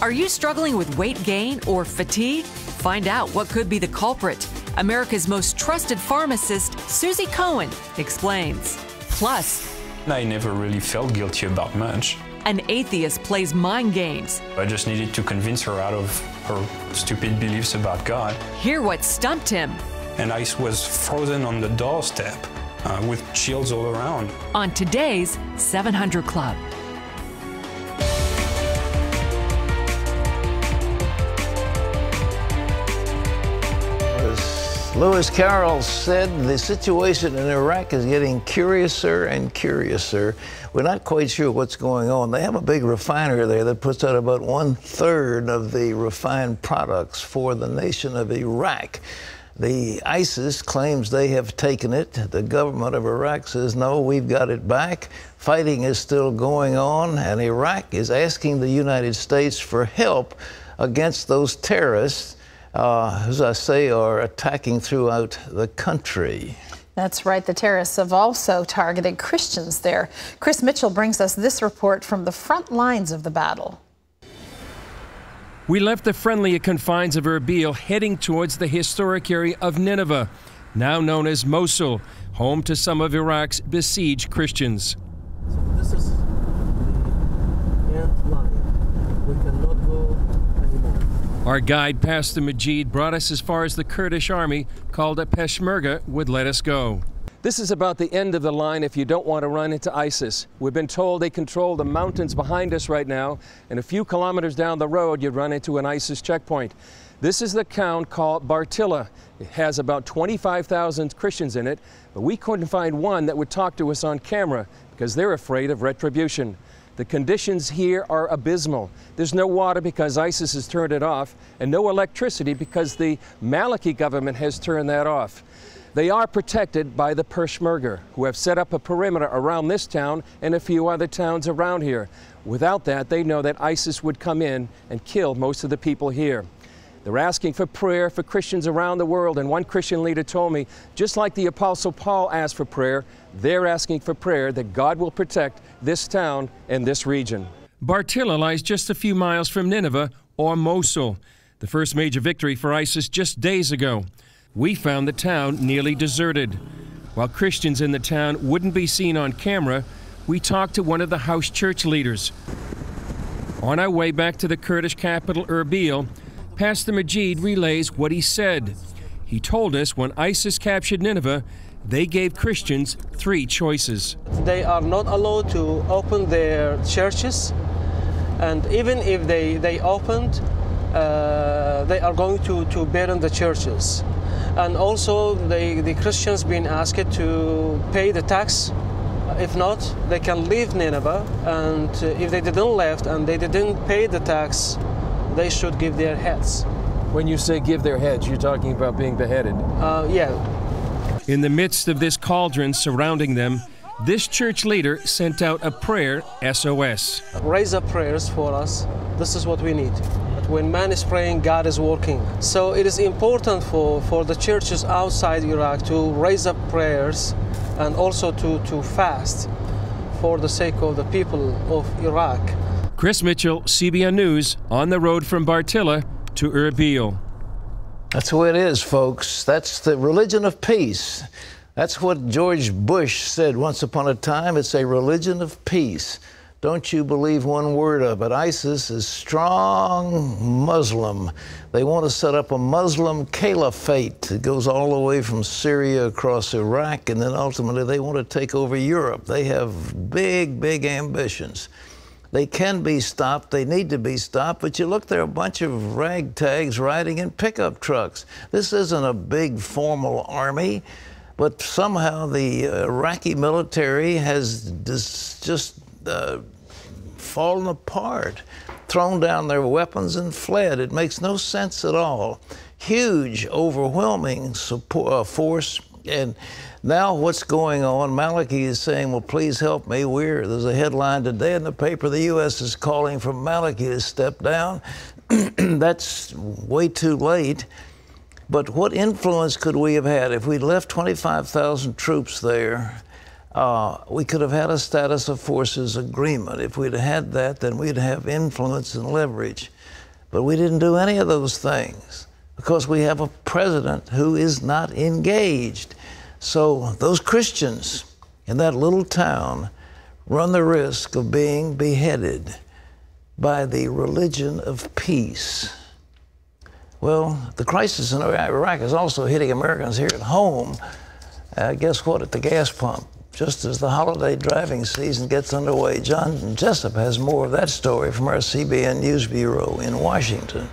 Are you struggling with weight gain or fatigue? Find out what could be the culprit. America's most trusted pharmacist, Suzy Cohen, explains. Plus, I never really felt guilty about much. An atheist plays mind games. I just needed to convince her out of her stupid beliefs about God. Hear what stumped him. And I was frozen on the doorstep with chills all around. On today's 700 Club. Lewis Carroll said the situation in Iraq is getting curiouser and curiouser. We're not quite sure what's going on. They have a big refinery there that puts out about 1/3 of the refined products for the nation of Iraq. The ISIS claims they have taken it. The government of Iraq says, no, we've got it back. Fighting is still going on, and Iraq is asking the United States for help against those terrorists as I say, are attacking throughout the country. That's right. The terrorists have also targeted Christians there. Chris Mitchell brings us this report from the front lines of the battle. We left the friendlier confines of Erbil, heading towards the historic area of Nineveh, now known as Mosul, home to some of Iraq's besieged Christians. So this is the end line. We cannot go anymore. Our guide, Pastor Majid, brought us as far as the Kurdish army, called a Peshmerga, would let us go. This is about the end of the line if you don't want to run into ISIS. We've been told they control the mountains behind us right now, and a few kilometers down the road you'd run into an ISIS checkpoint. This is the town called Bartilla. It has about 25,000 Christians in it, but we couldn't find one that would talk to us on camera because they're afraid of retribution. The conditions here are abysmal. There's no water because ISIS has turned it off, and no electricity because the Maliki government has turned that off. They are protected by the Peshmerga, who have set up a perimeter around this town and a few other towns around here. Without that, they know that ISIS would come in and kill most of the people here. They're asking for prayer for Christians around the world, and one Christian leader told me, just like the Apostle Paul asked for prayer, they're asking for prayer that God will protect this town and this region. Bartilla lies just a few miles from Nineveh, or Mosul, the first major victory for ISIS just days ago. We found the town nearly deserted. While Christians in the town wouldn't be seen on camera, we talked to one of the house church leaders. On our way back to the Kurdish capital, Erbil, Pastor Majid relays what he said. He told us when ISIS captured Nineveh, they gave Christians 3 choices. They are not allowed to open their churches, and even if they opened, they are going to burn the churches. And also the Christians been asked to pay the tax. If not, they can leave Nineveh, and if they didn't left and they didn't pay the tax, they should give their heads. When you say give their heads, you're talking about being beheaded? Yeah. In the midst of this cauldron surrounding them, this church leader sent out a prayer SOS. Raise up prayers for us. This is what we need. But when man is praying, God is working. So it is important for the churches outside Iraq to raise up prayers and also to fast for the sake of the people of Iraq. Chris Mitchell, CBN News, on the road from Bartilla to Erbil. That's the way it is, folks. That's the religion of peace. That's what George Bush said once upon a time. It's a religion of peace. Don't you believe one word of it. ISIS is strong Muslim. They want to set up a Muslim caliphate that goes all the way from Syria across Iraq, and then ultimately they want to take over Europe. They have big, big ambitions. They can be stopped, they need to be stopped, but you look, there are a bunch of ragtags riding in pickup trucks. This isn't a big formal army, but somehow the Iraqi military has just fallen apart, thrown down their weapons and fled. It makes no sense at all. Huge, overwhelming force. And now what's going on, Maliki is saying, well, please help me. There's a headline today in the paper, the U.S. is calling for Maliki to step down. That's way too late. But what influence could we have had if we left 25,000 troops there? We could have had a status of forces agreement. If we'd had that, then we'd have influence and leverage. But we didn't do any of those things because we have a president who is not engaged. So those Christians in that little town run the risk of being beheaded by the religion of peace. Well, the crisis in Iraq is also hitting Americans here at home. Guess what? At the gas pump. Just as the holiday driving season gets underway, John Jessup has more of that story from our CBN News Bureau in Washington.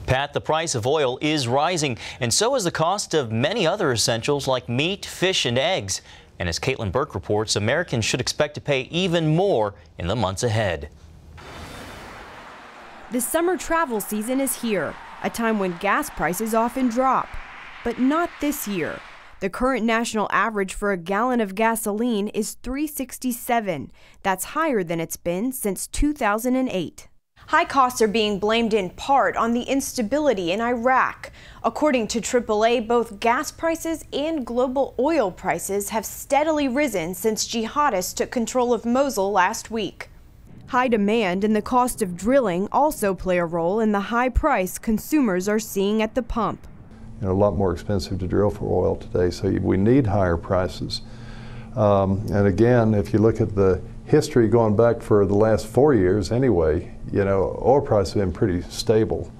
Pat, the price of oil is rising, and so is the cost of many other essentials like meat, fish, and eggs. And as Caitlin Burke reports, Americans should expect to pay even more in the months ahead. The summer travel season is here, a time when gas prices often drop. But not this year. The current national average for a gallon of gasoline is $3.67. That's higher than it's been since 2008. High costs are being blamed in part on the instability in Iraq. According to AAA, both gas prices and global oil prices have steadily risen since jihadists took control of Mosul last week. High demand and the cost of drilling also play a role in the high price consumers are seeing at the pump. A lot more expensive to drill for oil today, so we need higher prices. And again, if you look at the history going back for the last 4 years anyway, oil prices have been pretty stable.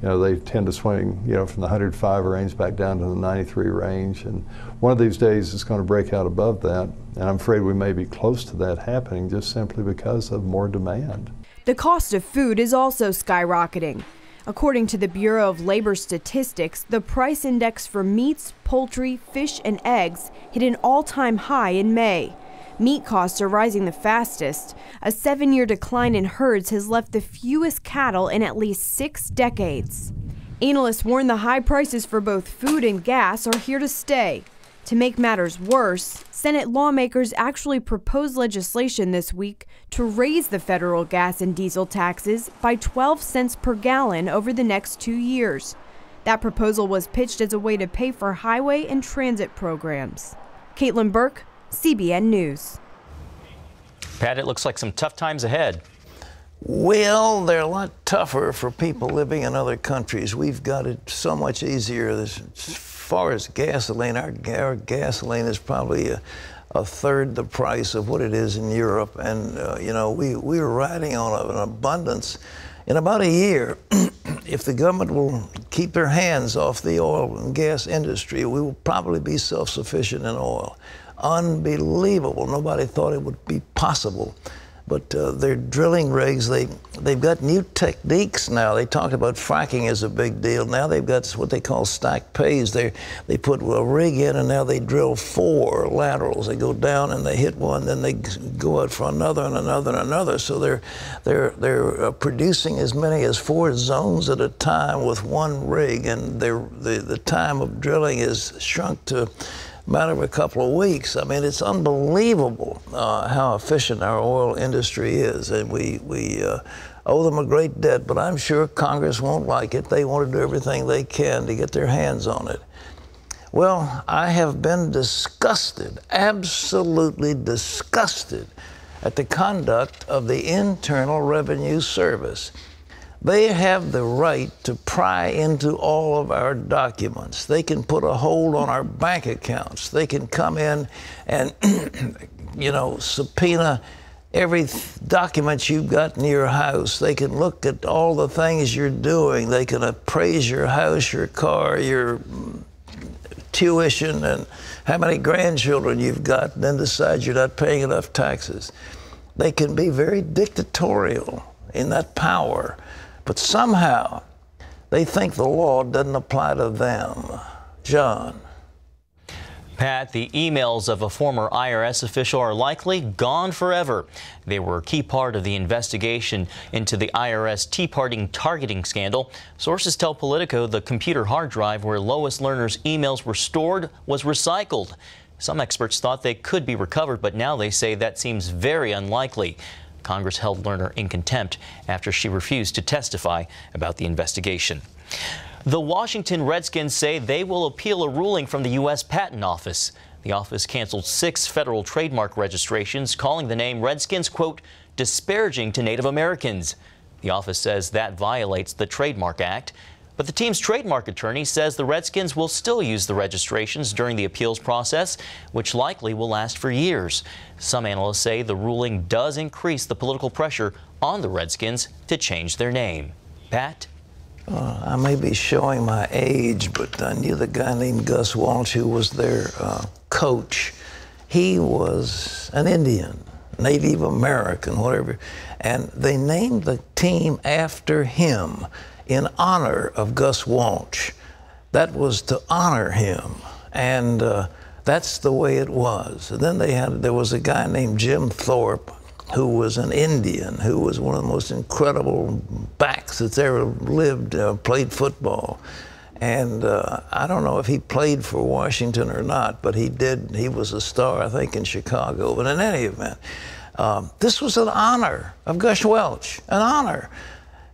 They tend to swing, from the 105 range back down to the 93 range. And one of these days it's going to break out above that. And I'm afraid we may be close to that happening just simply because of more demand. The cost of food is also skyrocketing. According to the Bureau of Labor Statistics, the price index for meats, poultry, fish, and eggs hit an all-time high in May. Meat costs are rising the fastest. A 7-year decline in herds has left the fewest cattle in at least 6 decades. Analysts warn the high prices for both food and gas are here to stay. To make matters worse, Senate lawmakers actually proposed legislation this week to raise the federal gas and diesel taxes by 12 cents per gallon over the next 2 years. That proposal was pitched as a way to pay for highway and transit programs. Caitlin Burke, CBN News. Pat, it looks like some tough times ahead. Well, they're a lot tougher for people living in other countries. We've got it so much easier. As far as gasoline, our gasoline is probably a third the price of what it is in Europe. And, we were riding on an abundance. In about a year, if the government will keep their hands off the oil and gas industry, we will probably be self-sufficient in oil. Unbelievable. Nobody thought it would be possible. But they're drilling rigs. They've got new techniques now. They talked about fracking as a big deal. Now they've got what they call stacked pays. They put a rig in, and now they drill 4 laterals. They go down and they hit one, then they go out for another and another and another. So they're producing as many as 4 zones at a time with one rig, and the time of drilling is shrunk to matter of a couple of weeks. I mean, it's unbelievable how efficient our oil industry is, and we owe them a great debt, but I'm sure Congress won't like it. They want to do everything they can to get their hands on it. Well, I have been disgusted, absolutely disgusted, at the conduct of the Internal Revenue Service. They have the right to pry into all of our documents. They can put a hold on our bank accounts. They can come in and, subpoena every document you've got in your house. They can look at all the things you're doing. They can appraise your house, your car, your tuition, and how many grandchildren you've got, and then decide you're not paying enough taxes. They can be very dictatorial in that power. But somehow, they think the law doesn't apply to them. John. Pat, the emails of a former IRS official are likely gone forever. They were a key part of the investigation into the IRS Tea Party targeting scandal. Sources tell Politico the computer hard drive where Lois Lerner's emails were stored was recycled. Some experts thought they could be recovered, but now they say that seems very unlikely. Congress held Lerner in contempt after she refused to testify about the investigation. The Washington Redskins say they will appeal a ruling from the U.S. Patent Office. The office canceled 6 federal trademark registrations, calling the name Redskins, quote, disparaging to Native Americans. The office says that violates the Trademark Act. But the team's trademark attorney says the Redskins will still use the registrations during the appeals process, which likely will last for years. Some analysts say the ruling does increase the political pressure on the Redskins to change their name. Pat? I may be showing my age, but I knew the guy named Gus Walsh, who was their coach. He was an Indian, Native American, whatever, and they named the team after him in honor of Gus Walsh. That was to honor him, and that's the way it was. And then there was a guy named Jim Thorpe, who was an Indian, who was one of the most incredible backs that's ever lived, played football. And I don't know if he played for Washington or not, but he did. He was a star, I think, in Chicago. But in any event, this was an honor of Gus Welch, an honor.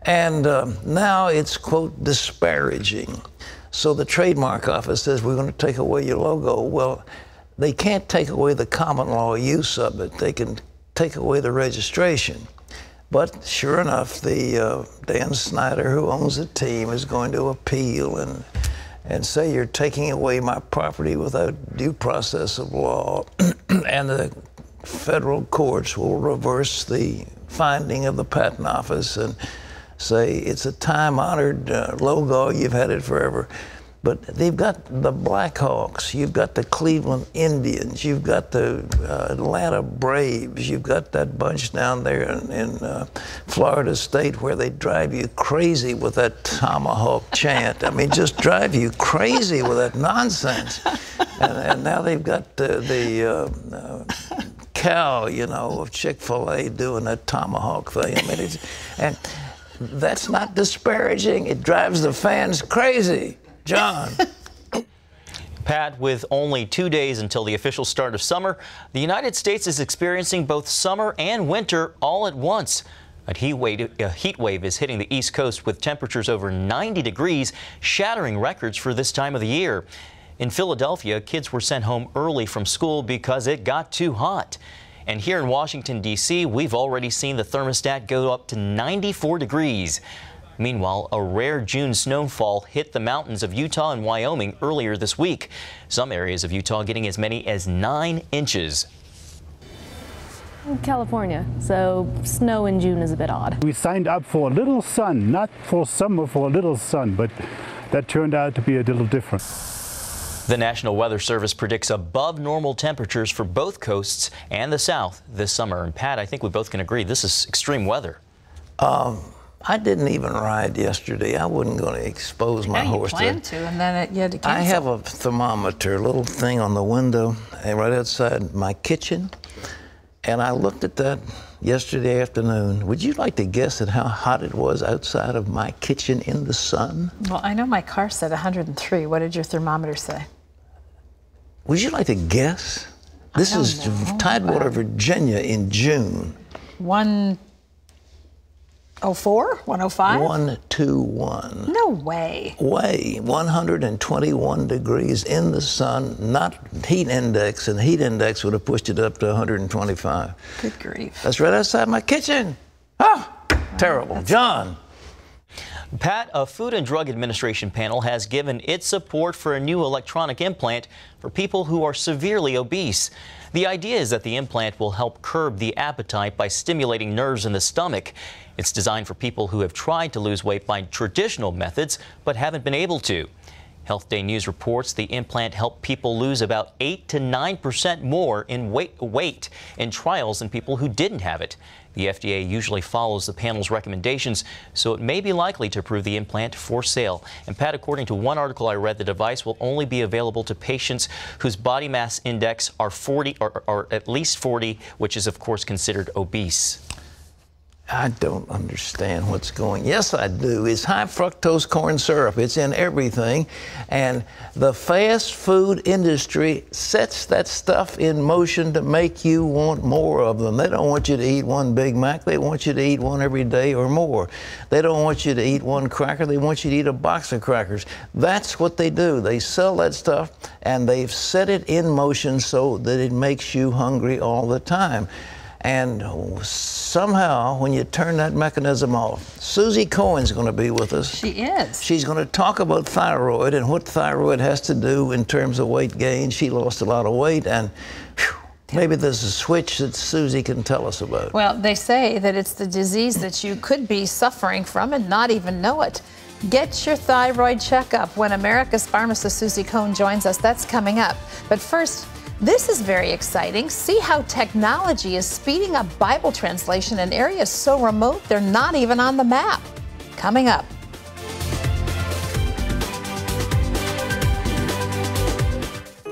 And now it's, quote, disparaging. So the trademark office says, we're going to take away your logo. Well, they can't take away the common law use of it. They can take away the registration. But sure enough, the Dan Snyder, who owns the team, is going to appeal and say you're taking away my property without due process of law. And the federal courts will reverse the finding of the patent office and say it's a time-honored logo, you've had it forever. But they've got the Blackhawks, you've got the Cleveland Indians, you've got the Atlanta Braves, you've got that bunch down there in Florida State where they drive you crazy with that tomahawk chant. I mean, just drive you crazy with that nonsense. And now they've got the cow, you know, of Chick-fil-A doing that tomahawk thing. I mean, and that's not disparaging. It drives the fans crazy. John. Pat, with only 2 days until the official start of summer, the United States is experiencing both summer and winter all at once. A heat wave is hitting the East Coast with temperatures over 90 degrees, shattering records for this time of the year. In Philadelphia, kids were sent home early from school because it got too hot. And here in Washington, D.C., we've already seen the thermostat go up to 94 degrees. Meanwhile, a rare June snowfall hit the mountains of Utah and Wyoming earlier this week. Some areas of Utah getting as many as 9 inches. California, so snow in June is a bit odd. We signed up for a little sun, not for summer, for a little sun, but that turned out to be a little different. The National Weather Service predicts above normal temperatures for both coasts and the South this summer. And Pat, I think we both can agree this is extreme weather. I didn't even ride yesterday. I wasn't going to expose my horse to it. You planned to, and then you had to cancel. I have a thermometer, a little thing on the window right outside my kitchen, and I looked at that yesterday afternoon. Would you like to guess at how hot it was outside of my kitchen in the sun? Well, I know my car said 103. What did your thermometer say? Would you like to guess? This is Tidewater, Virginia in June. 104? 105? 121. No way. 121 degrees in the sun, not heat index, and heat index would have pushed it up to 125. Good grief. That's right outside my kitchen. Ah, terrible. John. Pat, a Food and Drug Administration panel has given its support for a new electronic implant for people who are severely obese. The idea is that the implant will help curb the appetite by stimulating nerves in the stomach. It's designed for people who have tried to lose weight by traditional methods but haven't been able to. Health Day News reports the implant helped people lose about 8 to 9% more in weight in trials than people who didn't have it. The FDA usually follows the panel's recommendations, so it may be likely to approve the implant for sale. And Pat, according to one article I read, the device will only be available to patients whose body mass index are 40 or at least 40, which is of course considered obese. I don't understand what's going. Yes, I do. It's high fructose corn syrup. It's in everything. And the fast food industry sets that stuff in motion to make you want more of them. They don't want you to eat one Big Mac. They want you to eat one every day or more. They don't want you to eat one cracker. They want you to eat a box of crackers. That's what they do. They sell that stuff, and they've set it in motion so that it makes you hungry all the time. And somehow, when you turn that mechanism off, Suzy Cohen's going to be with us. She is. She's going to talk about thyroid and what thyroid has to do in terms of weight gain. She lost a lot of weight, and maybe there's a switch that Suzy can tell us about. Well, they say that it's the disease that you could be suffering from and not even know it. Get your thyroid checkup when America's pharmacist Suzy Cohen joins us. That's coming up. But first, this is very exciting. See how technology is speeding up Bible translation in areas so remote they're not even on the map. Coming up.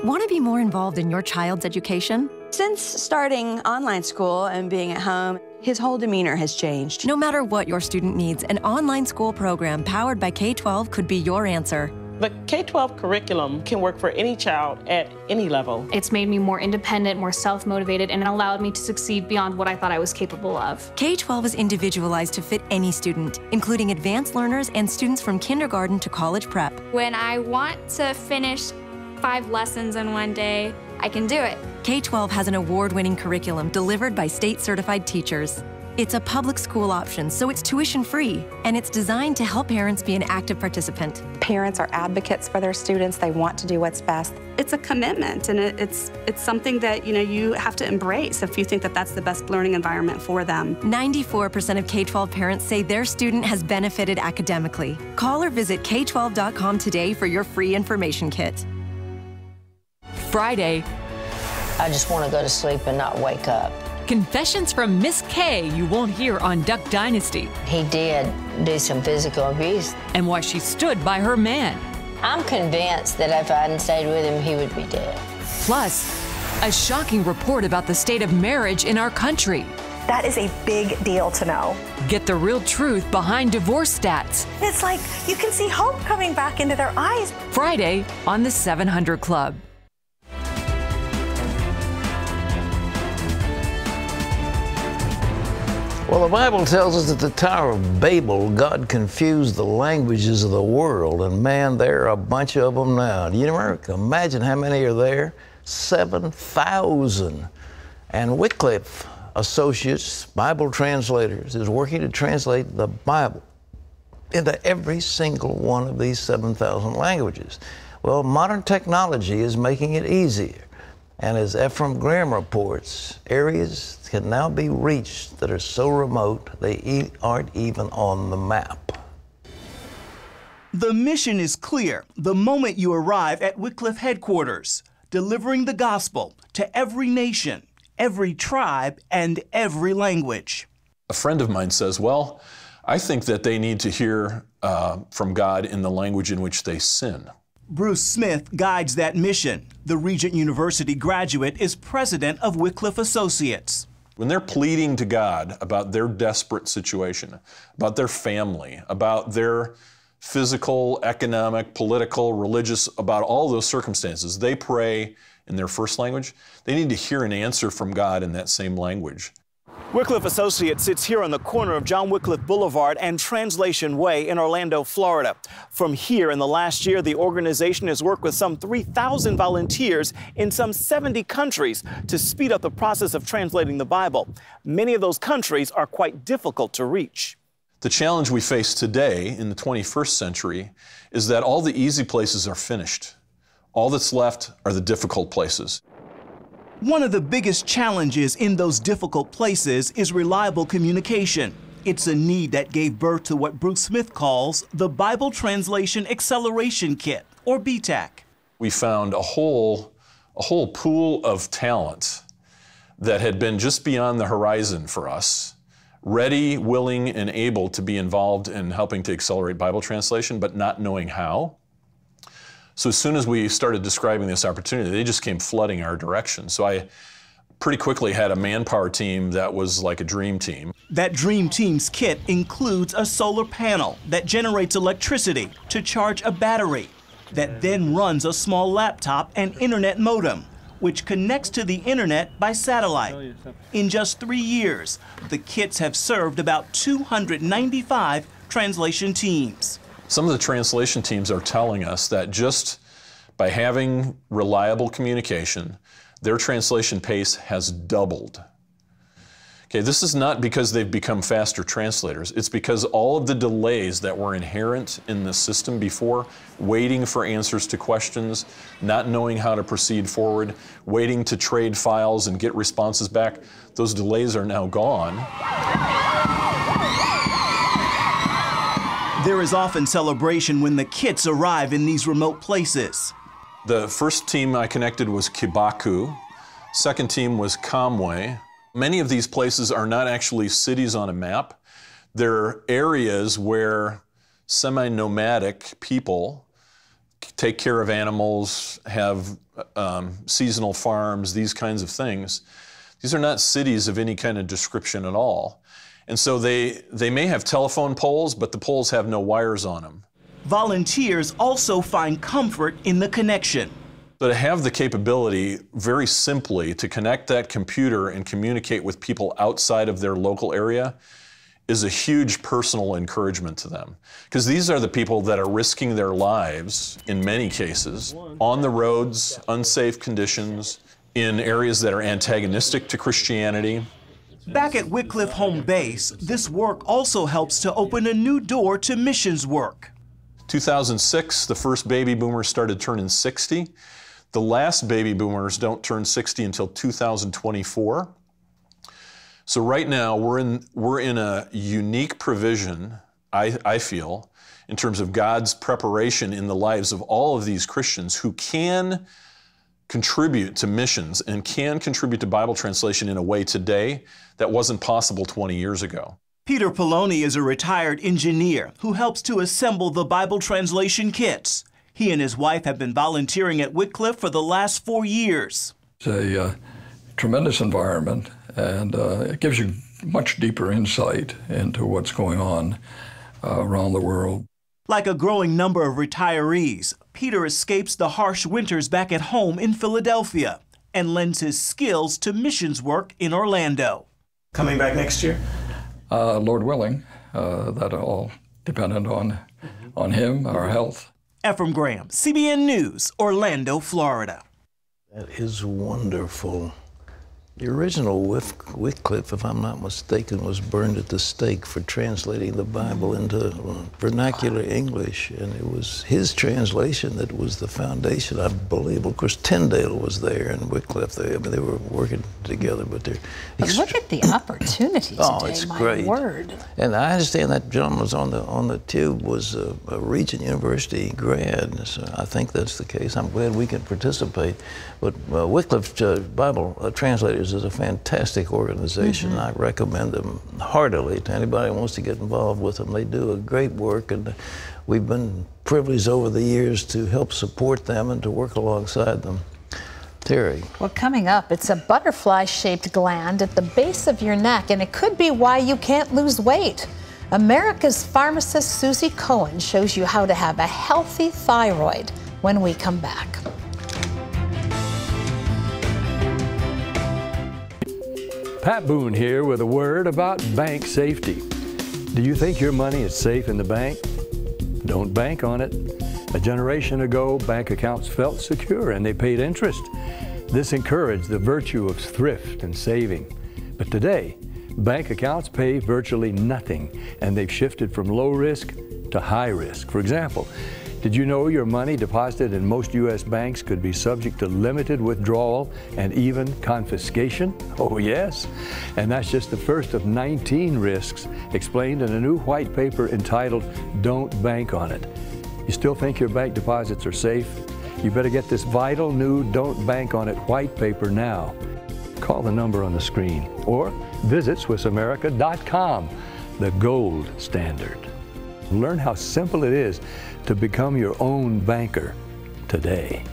Want to be more involved in your child's education? Since starting online school and being at home, his whole demeanor has changed. No matter what your student needs, an online school program powered by K-12 could be your answer. The K-12 curriculum can work for any child at any level. It's made me more independent, more self-motivated, and it allowed me to succeed beyond what I thought I was capable of. K-12 is individualized to fit any student, including advanced learners and students from kindergarten to college prep. When I want to finish 5 lessons in one day, I can do it. K-12 has an award-winning curriculum delivered by state-certified teachers. It's a public school option, so it's tuition-free, and it's designed to help parents be an active participant. Parents are advocates for their students. They want to do what's best. It's a commitment, and it's something that you have to embrace if you think that that's the best learning environment for them. 94% of K-12 parents say their student has benefited academically. Call or visit k12.com today for your free information kit. Friday. I just want to go to sleep and not wake up. Confessions from Miss K you won't hear on Duck Dynasty. He did do some physical abuse. And why she stood by her man. I'm convinced that if I hadn't stayed with him, he would be dead. Plus, a shocking report about the state of marriage in our country. That is a big deal to know. Get the real truth behind divorce stats. It's like you can see hope coming back into their eyes. Friday on the 700 Club. Well, the Bible tells us at the Tower of Babel, God confused the languages of the world, and man, there are a bunch of them now. Do you imagine how many are there? 7,000. And Wycliffe Associates, Bible translators, is working to translate the Bible into every single one of these 7,000 languages. Well, modern technology is making it easier. And as Ephraim Graham reports, areas can now be reached that are so remote they aren't even on the map. The mission is clear the moment you arrive at Wycliffe headquarters, delivering the gospel to every nation, every tribe, and every language. A friend of mine says, well, I think that they need to hear from God in the language in which they sin. Bruce Smith guides that mission. The Regent University graduate is president of Wycliffe Associates. When they're pleading to God about their desperate situation, about their family, about their physical, economic, political, religious, about all those circumstances, they pray in their first language. They need to hear an answer from God in that same language. Wycliffe Associates sits here on the corner of John Wycliffe Boulevard and Translation Way in Orlando, Florida. From here, in the last year, the organization has worked with some 3,000 volunteers in some 70 countries to speed up the process of translating the Bible. Many of those countries are quite difficult to reach. The challenge we face today in the 21st century is that all the easy places are finished. All that's left are the difficult places. One of the biggest challenges in those difficult places is reliable communication. It's a need that gave birth to what Bruce Smith calls the Bible Translation Acceleration Kit, or BTAC. We found a whole pool of talent that had been just beyond the horizon for us, ready, willing, and able to be involved in helping to accelerate Bible translation, but not knowing how. So as soon as we started describing this opportunity, they just came flooding our direction. So I pretty quickly had a manpower team that was like a dream team. That Dream Team's kit includes a solar panel that generates electricity to charge a battery that then runs a small laptop and internet modem, which connects to the internet by satellite. In just 3 years, the kits have served about 295 translation teams. Some of the translation teams are telling us that just by having reliable communication, their translation pace has doubled. Okay, this is not because they've become faster translators. It's because all of the delays that were inherent in the system before, waiting for answers to questions, not knowing how to proceed forward, waiting to trade files and get responses back, those delays are now gone. There is often celebration when the kits arrive in these remote places. The first team I connected was Kibaku. Second team was Kamwe. Many of these places are not actually cities on a map. They're areas where semi-nomadic people take care of animals, have seasonal farms, these kinds of things. These are not cities of any kind of description at all. And so they may have telephone poles, but the poles have no wires on them. Volunteers also find comfort in the connection. So to have the capability, very simply, to connect that computer and communicate with people outside of their local area is a huge personal encouragement to them. Because these are the people that are risking their lives, in many cases, on the roads, unsafe conditions, in areas that are antagonistic to Christianity. Back at Wycliffe Home Base, this work also helps to open a new door to missions work. 2006, the first baby boomers started turning 60. The last baby boomers don't turn 60 until 2024. So right now we're in a unique provision, I feel, in terms of God's preparation in the lives of all of these Christians who can contribute to missions and can contribute to Bible translation in a way today that wasn't possible 20 years ago. Peter Poloni is a retired engineer who helps to assemble the Bible translation kits. He and his wife have been volunteering at Wycliffe for the last 4 years. It's a tremendous environment, and it gives you much deeper insight into what's going on around the world. Like a growing number of retirees, Peter escapes the harsh winters back at home in Philadelphia and lends his skills to missions work in Orlando. Coming back next year? Lord willing, that all dependent on him, our health. Ephraim Graham, CBN News, Orlando, Florida. That is wonderful. The original Wycliffe, if I'm not mistaken, was burned at the stake for translating the Bible into vernacular English, and it was his translation that was the foundation, I believe. Of course, Tyndale was there, and Wycliffe. I mean, they were working together, but they're. But look at the opportunity today. Oh, it's great. Word. And I understand that gentleman was on the tube was a Regent University grad, so I think that's the case. I'm glad we can participate. But Wycliffe Bible Translators is a fantastic organization. I recommend them heartily to anybody who wants to get involved with them. They do a great work, and we've been privileged over the years to help support them and to work alongside them. Terry. Well, coming up, it's a butterfly-shaped gland at the base of your neck, and it could be why you can't lose weight. America's pharmacist Suzy Cohen shows you how to have a healthy thyroid when we come back. Pat Boone here with a word about bank safety. Do you think your money is safe in the bank? Don't bank on it. A generation ago, bank accounts felt secure and they paid interest. This encouraged the virtue of thrift and saving. But today, bank accounts pay virtually nothing, and they've shifted from low risk to high risk. For example, did you know your money deposited in most U.S. banks could be subject to limited withdrawal and even confiscation? Oh yes, and that's just the first of 19 risks explained in a new white paper entitled Don't Bank on It. You still think your bank deposits are safe? You better get this vital new Don't Bank on It white paper now. Call the number on the screen or visit SwissAmerica.com, the gold standard. Learn how simple it is to become your own banker today.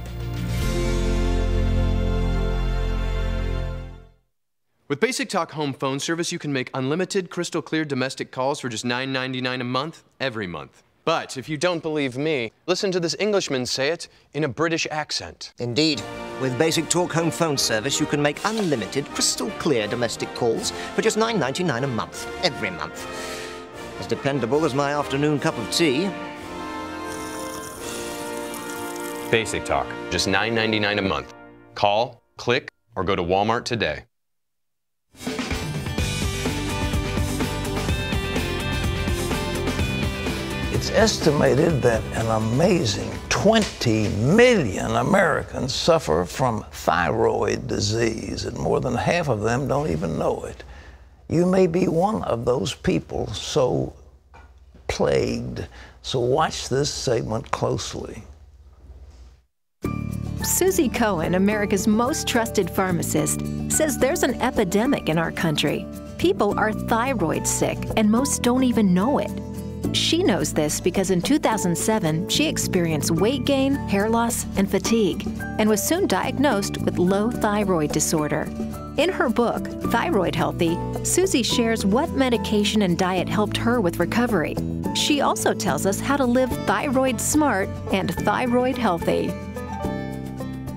With Basic Talk home phone service, you can make unlimited, crystal clear domestic calls for just $9.99 a month, every month. But if you don't believe me, listen to this Englishman say it in a British accent. Indeed. With Basic Talk home phone service, you can make unlimited, crystal clear domestic calls for just $9.99 a month, every month. As dependable as my afternoon cup of tea. Basic Talk, just $9.99 a month. Call, click, or go to Walmart today. It's estimated that an amazing 20 million Americans suffer from thyroid disease, and more than half of them don't even know it. You may be one of those people so plagued. So watch this segment closely. Suzy Cohen, America's most trusted pharmacist, says there's an epidemic in our country. People are thyroid sick, and most don't even know it. She knows this because in 2007, she experienced weight gain, hair loss, and fatigue, and was soon diagnosed with low thyroid disorder. In her book, Thyroid Healthy, Suzy shares what medication and diet helped her with recovery. She also tells us how to live thyroid smart and thyroid healthy.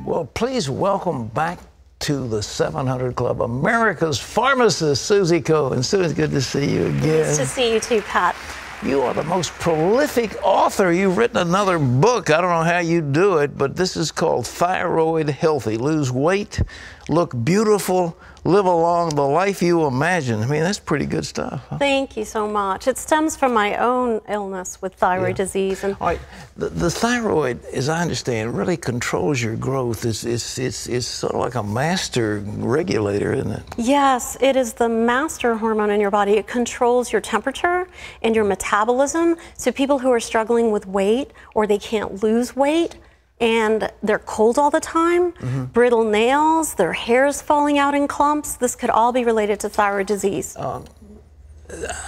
Well, please welcome back to the 700 Club, America's pharmacist, Suzy Cohen. Suzy, good to see you again. Nice to see you too, Pat. You are the most prolific author. You've written another book. I don't know how you do it, but this is called Thyroid Healthy. Lose weight, look beautiful, live along the life you imagine. I mean, that's pretty good stuff. Huh? Thank you so much. It stems from my own illness with thyroid disease. And all right, the thyroid, as I understand, really controls your growth. It's sort of like a master regulator, isn't it? yes, it is the master hormone in your body. It controls your temperature and your metabolism. So people who are struggling with weight or they can't lose weight, and they're cold all the time, brittle nails, their hair's falling out in clumps. This could all be related to thyroid disease.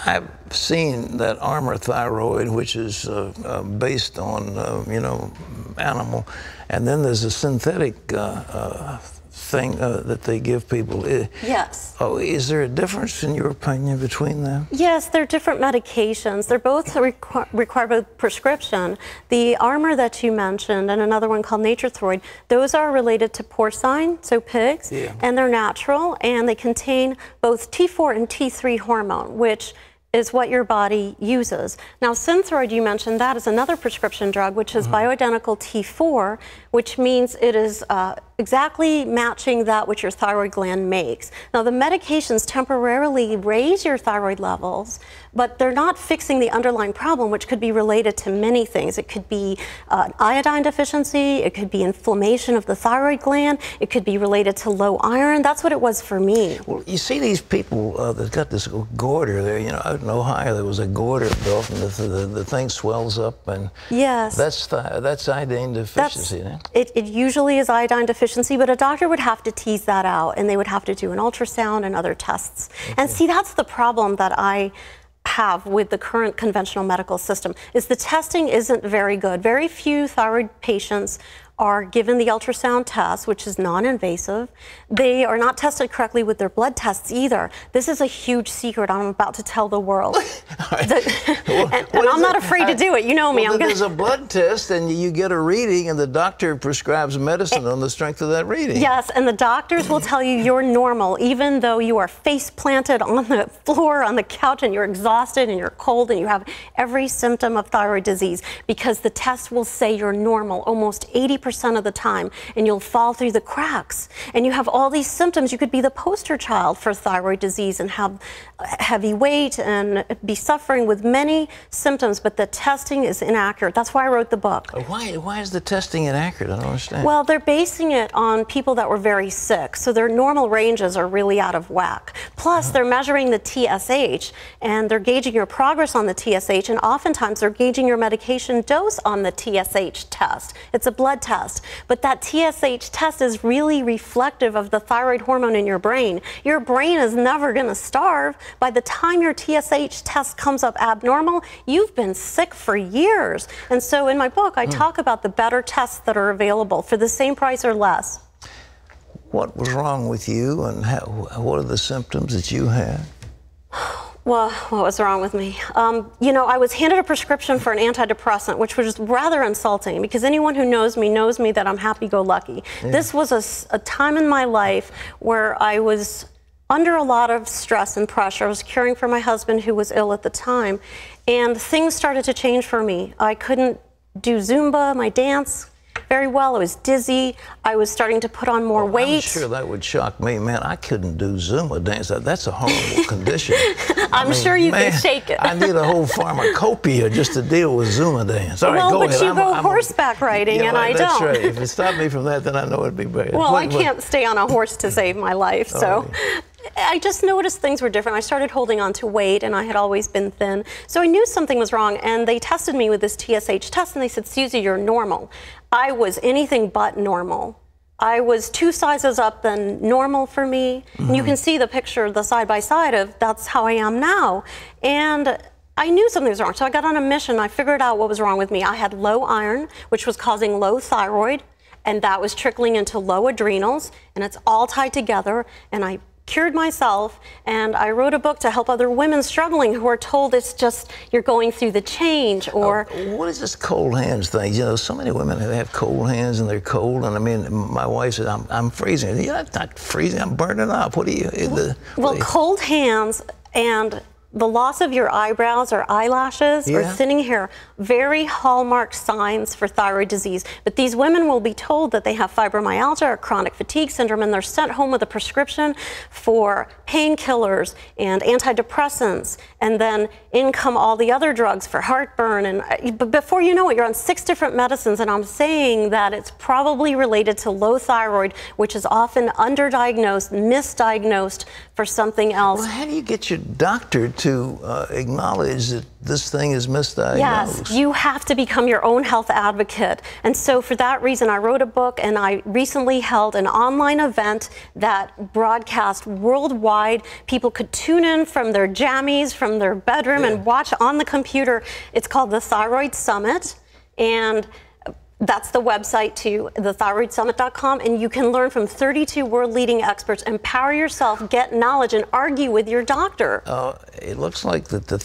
I've seen that Armour thyroid, which is based on, animal, and then there's a synthetic thing that they give people. Yes. Oh, is there a difference, in your opinion, between them? Yes, they're different medications. They're both require both prescription. The Armour that you mentioned and another one called Thyroid, those are related to porcine, so pigs, and they're natural, and they contain both T4 and T3 hormone, which is what your body uses. Now, Synthroid, you mentioned, that is another prescription drug, which is bioidentical T4, which means it is exactly matching that which your thyroid gland makes. Now, the medications temporarily raise your thyroid levels, but they're not fixing the underlying problem, which could be related to many things. It could be iodine deficiency, it could be inflammation of the thyroid gland, it could be related to low iron. That's what it was for me. Well, you see these people that got this goiter there, out in Ohio, there was a goiter built, and the thing swells up, and that's iodine deficiency. It usually is iodine deficiency, but a doctor would have to tease that out, and they would have to do an ultrasound and other tests. And see, that's the problem that I have with the current conventional medical system, is the testing isn't very good. Very few thyroid patients are given the ultrasound test, which is non-invasive. They are not tested correctly with their blood tests either. This is a huge secret I'm about to tell the world. And I'm not afraid to do it. You know me. Well, there's a blood test, and you get a reading, and the doctor prescribes medicine on the strength of that reading. Yes, and the doctors will tell you you're normal, even though you are face planted on the floor, on the couch, and you're exhausted, and you're cold, and you have every symptom of thyroid disease, because the test will say you're normal almost 80% of the time, and you'll fall through the cracks, and you have all these symptoms. You could be the poster child for thyroid disease and have heavy weight and be suffering with many symptoms, but the testing is inaccurate. That's why I wrote the book. Why is the testing inaccurate? I don't understand. Well, they're basing it on people that were very sick, so their normal ranges are really out of whack. Plus, they're measuring the TSH, and they're gauging your progress on the TSH, and oftentimes they're gauging your medication dose on the TSH test. It's a blood test. But that TSH test is really reflective of the thyroid hormone in your brain. Your brain is never going to starve. By the time your TSH test comes up abnormal, you've been sick for years. And so in my book, I talk about the better tests that are available for the same price or less. What was wrong with you, and what are the symptoms that you had? Well, what was wrong with me? You know, I was handed a prescription for an antidepressant, which was rather insulting, because anyone who knows me that I'm happy-go-lucky. Yeah. This was a time in my life where I was under a lot of stress and pressure. I was caring for my husband, who was ill at the time, and things started to change for me. I couldn't do Zumba, my dance, very well. I was dizzy. I was starting to put on more weight. I'm sure that would shock me, man. I couldn't do Zumba dance. That's a horrible condition. I'm sure you can shake it. I need a whole pharmacopoeia just to deal with Zumba dance. All right, well, go but ahead. you go horseback riding, and I don't. That's right. If it stopped me from that, then I know it'd be bad. Well, I can't stay on a horse to save my life, so. I just noticed things were different. I started holding on to weight, and I had always been thin. So I knew something was wrong, and they tested me with this TSH test, and they said, Suzy, you're normal. I was anything but normal. I was 2 sizes up than normal for me. And you can see the picture, the side-by-side of that's how I am now. And I knew something was wrong, so I got on a mission. I figured out what was wrong with me. I had low iron, which was causing low thyroid, and that was trickling into low adrenals, and it's all tied together. And I cured myself, and I wrote a book to help other women struggling who are told it's just you're going through the change, or what is this cold hands thing? You know, so many women have cold hands and they're cold, and I mean, my wife said, I'm freezing. Yeah, I'm not freezing, I'm burning up. What do you? Cold hands and the loss of your eyebrows or eyelashes or thinning hair, very hallmark signs for thyroid disease. But these women will be told that they have fibromyalgia or chronic fatigue syndrome, and they're sent home with a prescription for painkillers and antidepressants, and then in come all the other drugs for heartburn. And but before you know it, you're on 6 different medicines, and I'm saying that it's probably related to low thyroid, which is often underdiagnosed, misdiagnosed for something else. Well, how do you get your doctor to acknowledge that this thing is misdiagnosed? Yes, you have to become your own health advocate. And so for that reason, I wrote a book, and I recently held an online event that broadcast worldwide. People could tune in from their jammies, from their bedroom, and watch on the computer. It's called the Thyroid Summit, and that's the website too, thethyroidsummit.com, and you can learn from 32 world-leading experts, empower yourself, get knowledge, and argue with your doctor. It looks like that the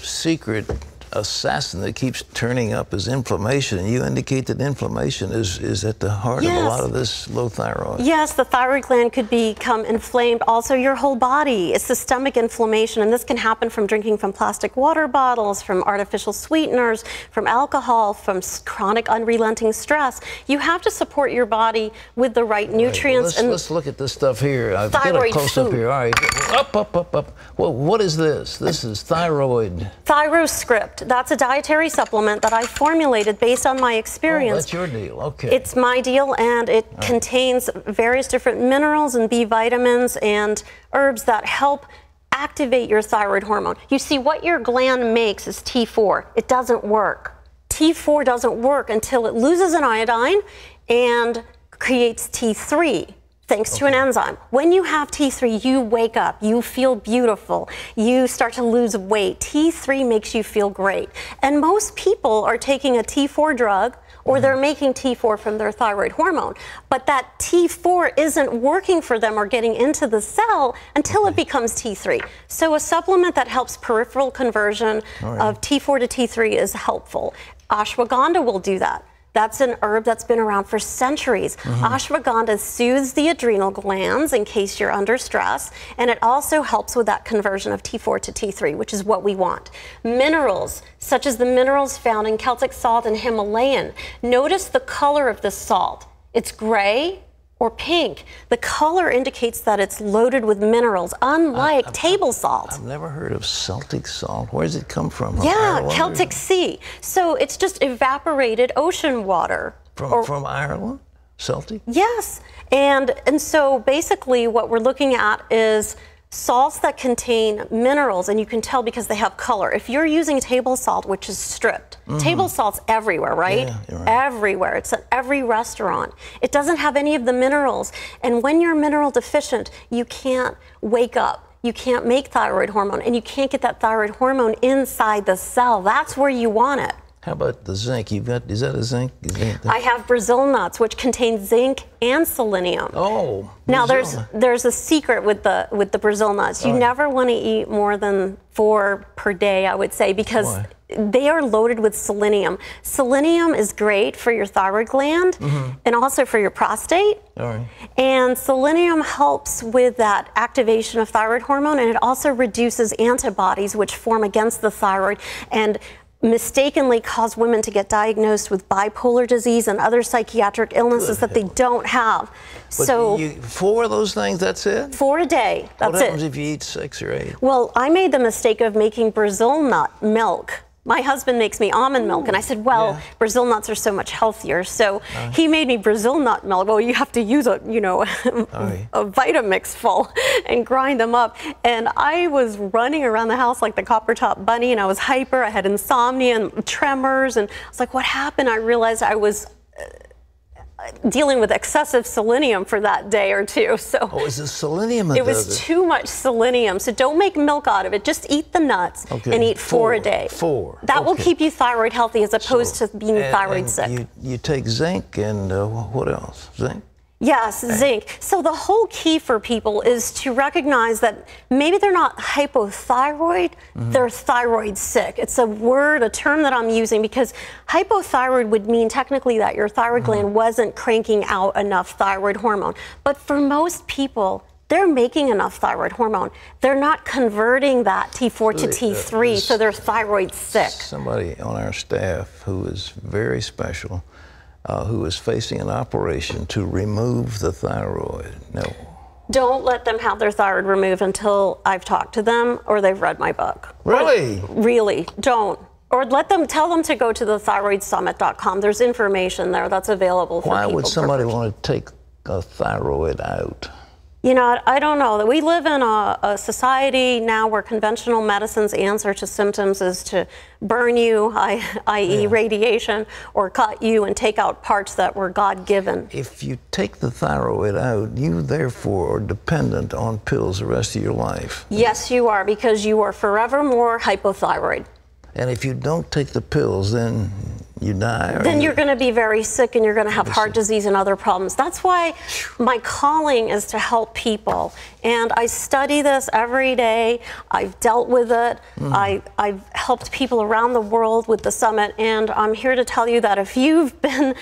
secret assassin that keeps turning up is inflammation, and you indicate that inflammation is at the heart of a lot of this low thyroid. Yes, the thyroid gland could become inflamed. Also, your whole body is systemic inflammation, and this can happen from drinking from plastic water bottles, from artificial sweeteners, from alcohol, from chronic unrelenting stress. You have to support your body with the right nutrients. Well, let's look at this stuff here. Get a close-up here. All right, up. Well, what is this? This is thyroid. ThyroScript. That's a dietary supplement that I formulated based on my experience. Oh, that's your deal, okay. It's my deal, and it contains various different minerals and B vitamins and herbs that help activate your thyroid hormone. You see, what your gland makes is T4. It doesn't work. T4 doesn't work until it loses an iodine and creates T3. Thanks to an enzyme. When you have T3, you wake up, you feel beautiful, you start to lose weight. T3 makes you feel great. And most people are taking a T4 drug, or they're making T4 from their thyroid hormone, but that T4 isn't working for them or getting into the cell until it becomes T3. So a supplement that helps peripheral conversion of T4 to T3 is helpful. Ashwagandha will do that. That's an herb that's been around for centuries. Ashwagandha soothes the adrenal glands in case you're under stress, and it also helps with that conversion of T4 to T3, which is what we want. Minerals, such as the minerals found in Celtic salt and Himalayan. Notice the color of the salt. It's gray or pink. The color indicates that it's loaded with minerals, unlike table salt. I've never heard of Celtic salt. Where does it come from? Yeah, Celtic Sea. So it's just evaporated ocean water. From Ireland? Celtic? Yes. And so basically what we're looking at is salts that contain minerals, and you can tell because they have color. If you're using table salt, which is stripped, table salt's everywhere, right? Yeah, you're right? Everywhere. It's at every restaurant. It doesn't have any of the minerals. And when you're mineral deficient, you can't wake up. You can't make thyroid hormone, and you can't get that thyroid hormone inside the cell. That's where you want it. How about the zinc? You've got, is that a zinc? I have Brazil nuts, which contain zinc and selenium. Oh. Now there's a secret with the Brazil nuts. You never want to eat more than 4 per day, I would say, because they are loaded with selenium. Selenium is great for your thyroid gland and also for your prostate. And selenium helps with that activation of thyroid hormone, and it also reduces antibodies which form against the thyroid and mistakenly cause women to get diagnosed with bipolar disease and other psychiatric illnesses that they don't have. But so 4 of those things, that's it? 4 a day, that's it. What happens if you eat 6 or 8? Well, I made the mistake of making Brazil nut milk. My husband makes me almond milk, and I said, well, Brazil nuts are so much healthier. So he made me Brazil nut milk. Well, you have to use a, you know, a Vitamix full and grind them up. And I was running around the house like the copper top bunny, and I was hyper. I had insomnia and tremors, and I was like, what happened? I realized I was dealing with excessive selenium for that day or 2. So is the selenium? It was too much selenium. So don't make milk out of it. Just eat the nuts and eat 4 a day. 4. That will keep you thyroid healthy as opposed to being thyroid sick. You take zinc and what else? Zinc? Yes, zinc. So the whole key for people is to recognize that maybe they're not hypothyroid, they're thyroid sick. It's a word, a term that I'm using because hypothyroid would mean technically that your thyroid gland wasn't cranking out enough thyroid hormone. But for most people, they're making enough thyroid hormone. They're not converting that T4 to T3, so they're thyroid sick. Somebody on our staff who is very special, who is facing an operation to remove the thyroid. No. Don't let them have their thyroid removed until I've talked to them or they've read my book. Really? Really, don't. Or tell them to go to the thyroidsummit.com. There's information there that's available for people. Why would somebody want to take a thyroid out? You know, I don't know. We live in a society now where conventional medicine's answer to symptoms is to burn you, i.e. radiation, or cut you and take out parts that were God-given. If you take the thyroid out, you therefore are dependent on pills the rest of your life. Yes, you are, because you are forevermore hypothyroid. And if you don't take the pills, then you die? Then you're going to be very sick and you're going to have heart disease and other problems. That's why my calling is to help people. And I study this every day. I've dealt with it. I've helped people around the world with the summit. And I'm here to tell you that if you've been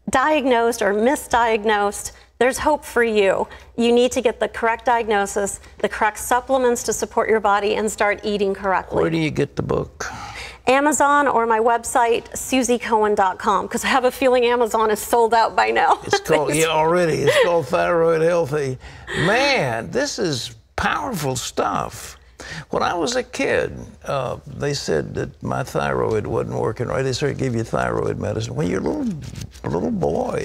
diagnosed or misdiagnosed, there's hope for you. You need to get the correct diagnosis, the correct supplements to support your body, and start eating correctly. Where do you get the book? Amazon or my website, SuzyCohen.com, because I have a feeling Amazon is sold out by now. It's called, already. It's called Thyroid Healthy. Man, this is powerful stuff. When I was a kid, they said that my thyroid wasn't working right. They started to give you thyroid medicine. When you're a little boy,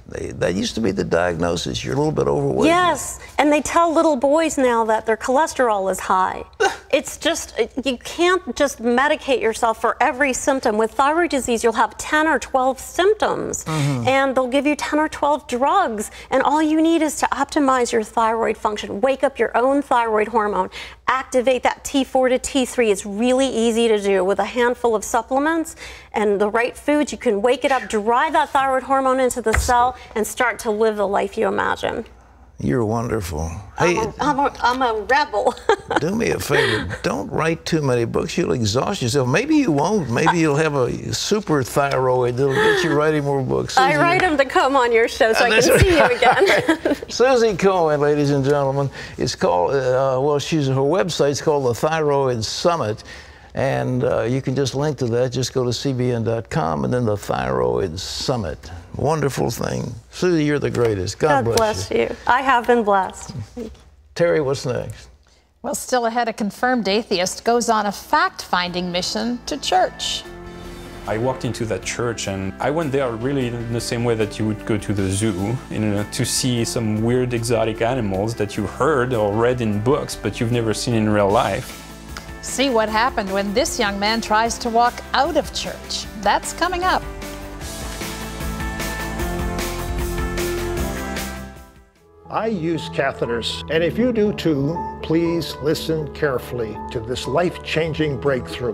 that used to be the diagnosis. You're a little bit overweight. Yes, and they tell little boys now that their cholesterol is high. It's just, you can't just medicate yourself for every symptom. With thyroid disease, you'll have 10 or 12 symptoms, and they'll give you 10 or 12 drugs, and all you need is to optimize your thyroid function, wake up your own thyroid hormone, activate that T4 to T3. It's really easy to do with a handful of supplements and the right foods. You can wake it up, drive that thyroid hormone into the cell, and start to live the life you imagine. You're wonderful. Hey, I'm a rebel. Do me a favor. Don't write too many books. You'll exhaust yourself. Maybe you won't. Maybe you'll have a super thyroid that'll get you writing more books. I write them to come on your show so I can see you again. Suzy Cohen, ladies and gentlemen. It's called, her website's called the Thyroid Summit. And you can just link to that. Just go to cbn.com and then the Thyroid Summit. Wonderful thing. Suzy, you're the greatest. God bless you. I have been blessed. Terry, what's next? Well, still ahead, a confirmed atheist goes on a fact-finding mission to church. I walked into that church and I went there really in the same way that you would go to the zoo, to see some weird exotic animals that you heard or read in books but you've never seen in real life. See what happened when this young man tries to walk out of church. That's coming up. I use catheters, and if you do too, please listen carefully to this life-changing breakthrough.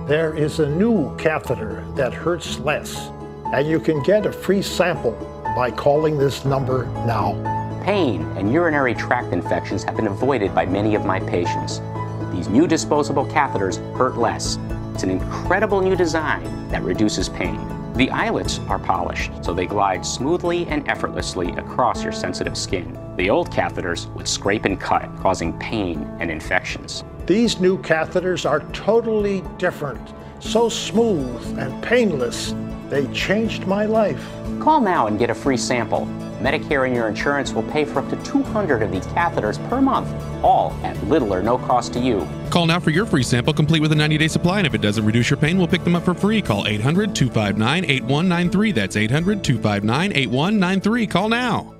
There is a new catheter that hurts less, and you can get a free sample by calling this number now. Pain and urinary tract infections have been avoided by many of my patients. These new disposable catheters hurt less. It's an incredible new design that reduces pain. The eyelets are polished, so they glide smoothly and effortlessly across your sensitive skin. The old catheters would scrape and cut, causing pain and infections. These new catheters are totally different, so smooth and painless. They changed my life. Call now and get a free sample. Medicare and your insurance will pay for up to 200 of these catheters per month, all at little or no cost to you. Call now for your free sample, complete with a 90-day supply, and if it doesn't reduce your pain, we'll pick them up for free. Call 800-259-8193. That's 800-259-8193. Call now.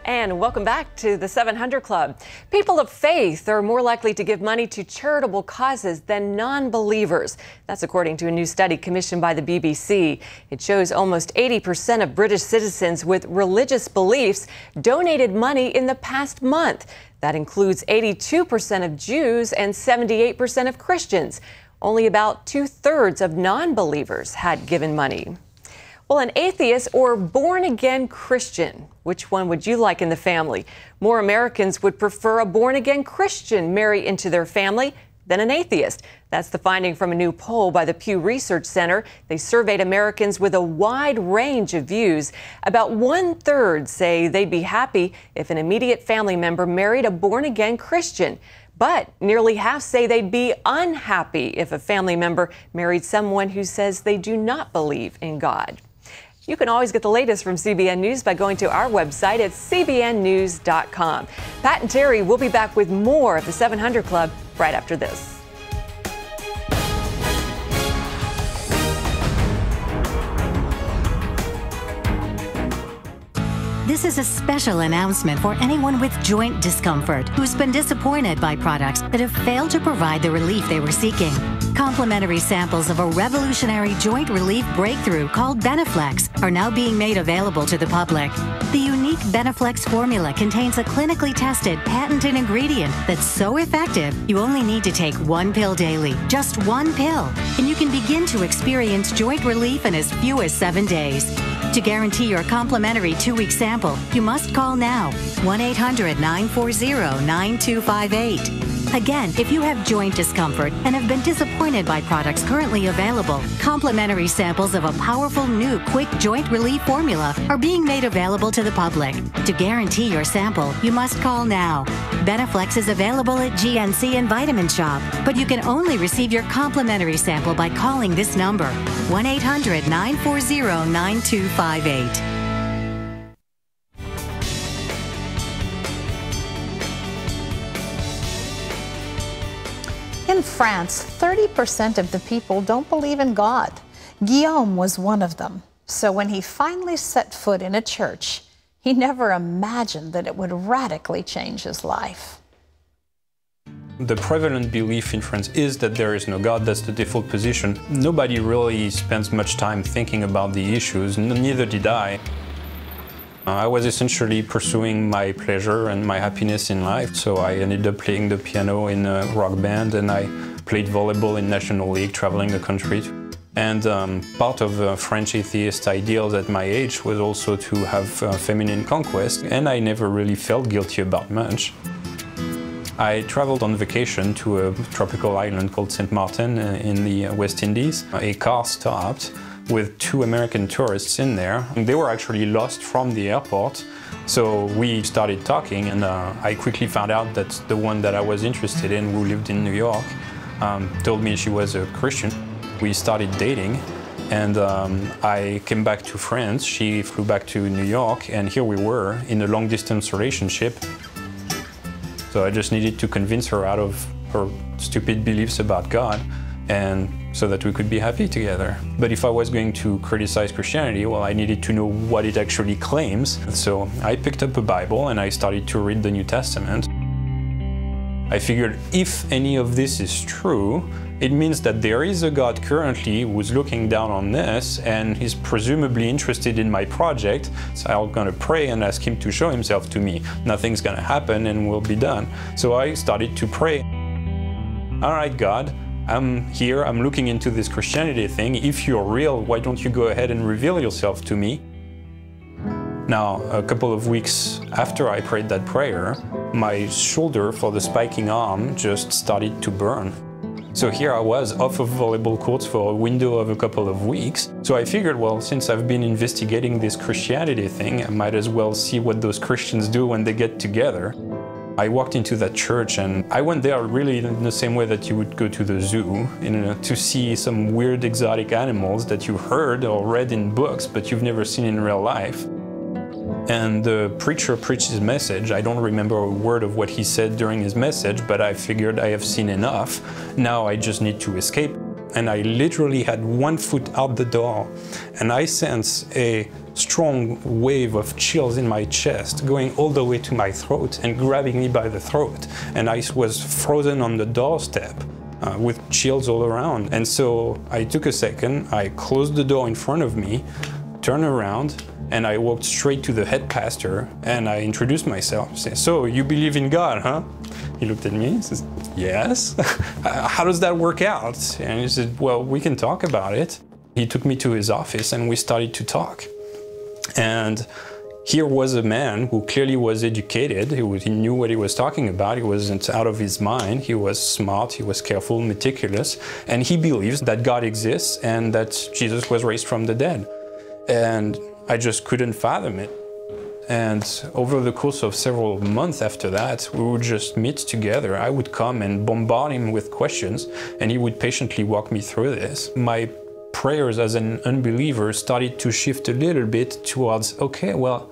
And welcome back to the 700 Club. People of faith are more likely to give money to charitable causes than non-believers. That's according to a new study commissioned by the BBC. It shows almost 80% of British citizens with religious beliefs donated money in the past month. That includes 82% of Jews and 78% of Christians. Only about 2/3 of non-believers had given money. Well, an atheist or born-again Christian, which one would you like in the family? More Americans would prefer a born-again Christian marry into their family than an atheist. That's the finding from a new poll by the Pew Research Center. They surveyed Americans with a wide range of views. About 1/3 say they'd be happy if an immediate family member married a born-again Christian. But nearly half say they'd be unhappy if a family member married someone who says they do not believe in God. You can always get the latest from CBN News by going to our website at cbnnews.com. Pat and Terry will be back with more of the 700 Club right after this. This is a special announcement for anyone with joint discomfort who's been disappointed by products that have failed to provide the relief they were seeking. Complimentary samples of a revolutionary joint relief breakthrough called Beneflex are now being made available to the public. The unique Beneflex formula contains a clinically tested, patented ingredient that's so effective you only need to take one pill daily, just one pill, and you can begin to experience joint relief in as few as 7 days. To guarantee your complimentary 2-week sample, you must call now, 1-800-940-9258. Again, if you have joint discomfort and have been disappointed by products currently available, complimentary samples of a powerful new quick joint relief formula are being made available to the public. To guarantee your sample, you must call now. Beneflex is available at GNC and Vitamin Shop, but you can only receive your complimentary sample by calling this number, 1-800-940-9258. In France, 30% of the people don't believe in God. Guillaume was one of them. So when he finally set foot in a church, he never imagined that it would radically change his life. The prevalent belief in France is that there is no God. That's the default position. Nobody really spends much time thinking about the issues, neither did I. I was essentially pursuing my pleasure and my happiness in life, so I ended up playing the piano in a rock band, and I played volleyball in National League, traveling the country. And part of the French atheist ideals at my age was also to have feminine conquest, and I never really felt guilty about much. I traveled on vacation to a tropical island called St. Martin in the West Indies. A car stopped with 2 American tourists in there. They were actually lost from the airport, so we started talking, and I quickly found out that the one that I was interested in, who lived in New York, told me she was a Christian. We started dating, and I came back to France. She flew back to New York, and here we were in a long-distance relationship. So I just needed to convince her out of her stupid beliefs about God, and so that we could be happy together. But if I was going to criticize Christianity, well, I needed to know what it actually claims. So I picked up a Bible and I started to read the New Testament. I figured if any of this is true, it means that there is a God currently who's looking down on this and he's presumably interested in my project, so I'm gonna pray and ask him to show himself to me. Nothing's gonna happen and we'll be done. So I started to pray. All right, God, I'm here, I'm looking into this Christianity thing. If you're real, why don't you go ahead and reveal yourself to me? Now, a couple of weeks after I prayed that prayer, my shoulder for the spiking arm just started to burn. So here I was off of volleyball courts for a window of a couple of weeks. So I figured, well, since I've been investigating this Christianity thing, I might as well see what those Christians do when they get together. I walked into that church and I went there really in the same way that you would go to the zoo, to see some weird exotic animals that you heard or read in books, but you've never seen in real life. And the preacher preached his message. I don't remember a word of what he said during his message, but I figured I have seen enough. Now I just need to escape. And I literally had 1 foot out the door, and I sensed a strong wave of chills in my chest going all the way to my throat and grabbing me by the throat. And I was frozen on the doorstep with chills all around. And so I took a second, I closed the door in front of me, turned around, and I walked straight to the head pastor and I introduced myself. I said, "So you believe in God, huh?" He looked at me and says, "Yes." "How does that work out?" And he said, "Well, we can talk about it." He took me to his office and we started to talk. And here was a man who clearly was educated. He knew what he was talking about. He wasn't out of his mind. He was smart, he was careful, meticulous, and he believes that God exists and that Jesus was raised from the dead. And I just couldn't fathom it. And over the course of several months after that, we would just meet together. I would come and bombard him with questions, and he would patiently walk me through this. My prayers as an unbeliever started to shift a little bit towards, okay, well,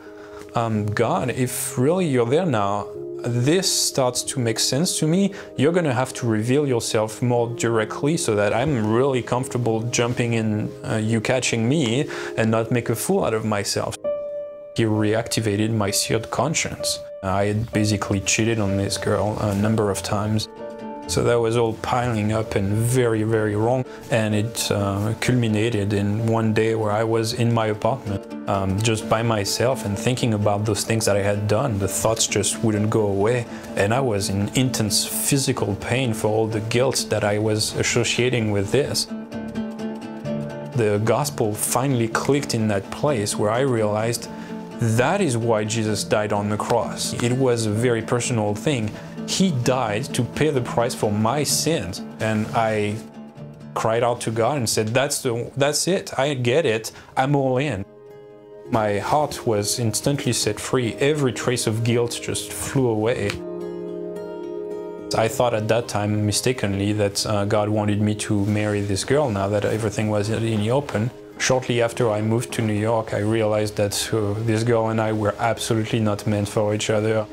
God, if really you're there now, this starts to make sense to me. You're gonna have to reveal yourself more directly so that I'm really comfortable jumping in, you catching me, and not make a fool out of myself. He reactivated my seared conscience. I had basically cheated on this girl a number of times. So that was all piling up and very, very wrong. And it culminated in one day where I was in my apartment, just by myself and thinking about those things that I had done. The thoughts just wouldn't go away. And I was in intense physical pain for all the guilt that I was associating with this. The gospel finally clicked in that place where I realized that is why Jesus died on the cross. It was a very personal thing. He died to pay the price for my sins. And I cried out to God and said, that's it, I get it, I'm all in. My heart was instantly set free. Every trace of guilt just flew away. I thought at that time, mistakenly, that God wanted me to marry this girl now that everything was in the open. Shortly after I moved to New York, I realized that this girl and I were absolutely not meant for each other.